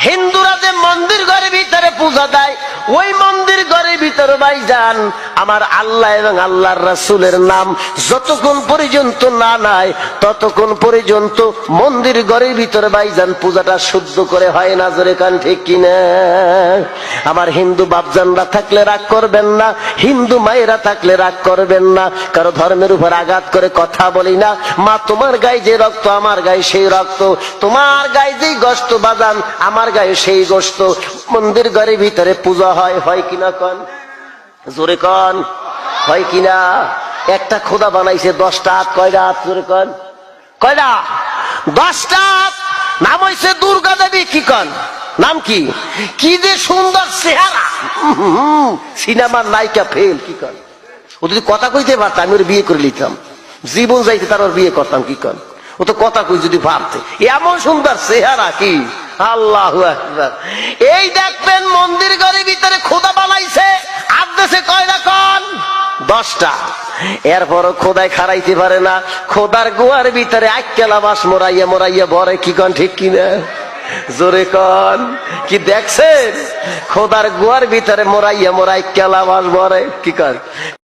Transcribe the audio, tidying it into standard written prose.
হিন্দুরা যে মন্দির ঘরের ভিতরে পূজা দেয়, ওই মন্দির ঘরের ভিতরে ভাইজান আমার আল্লাহ এবং আল্লাহর রাসূলের নাম যতক্ষণ পর্যন্ত না নাই ততক্ষণ পর্যন্ত মন্দির ঘরের ভিতরে ভাইজান পূজাটা শুদ্ধ করে হয় না। জোরে কান ঠিক কিনা? আমার হিন্দু বাপজানরা থাকলে রাগ করবেন না, হিন্দু মায়েরা থাকলে রাগ করবেন না, কারো ধর্মের উপর আঘাত করে কথা বলি না। মা, তোমার গায়ে যে রক্ত আমার গায়ে সেই রক্ত, তোমার গায়ে যেই গোশত বাজান আমার গায়ে সেই গোশত। মন্দির ঘরের ভিতরে পূজা হয়, হয় কিনা কন? জোরে কন, হয় কিনা? একটা খোদা বানাইছে 10টা হাত, কয়টা হাত? জোরে কন, কয়টা? 10টা হাত। নাম হইছে দুর্গা দেবী। কি কন? নাম কি? কি যে সুন্দর চেহারা, সিনেমার নায়িকা ফেল। কি কন? ও যদি কথা কইতে পারতাম আমি ওর বিয়ে করে নিতাম, জীবন যাইতে তার ওর বিয়ে করতাম। কি কন? ও তো কথা কই যদি পারতে, এমন সুন্দর চেহারা। কি আল্লাহু আকবার! এই দেখবেন মন্দির ঘরের ভিতরে খোদা বানাইছে, আদেশে কয়টা কন? 10টা। এরপরও খোদায় খারাইতে পারে না, খোদার গুয়ার ভিতরে আক্কেলা বাস মোরাইয়া মোরাইয়া ভরে। কি কন ঠিক কিনা? জোরে কন। কি দেখছেন? খোদার গুয়ার ভিতরে মোরাইয়া মোরাই কেলা বাস ভরে। কি কন?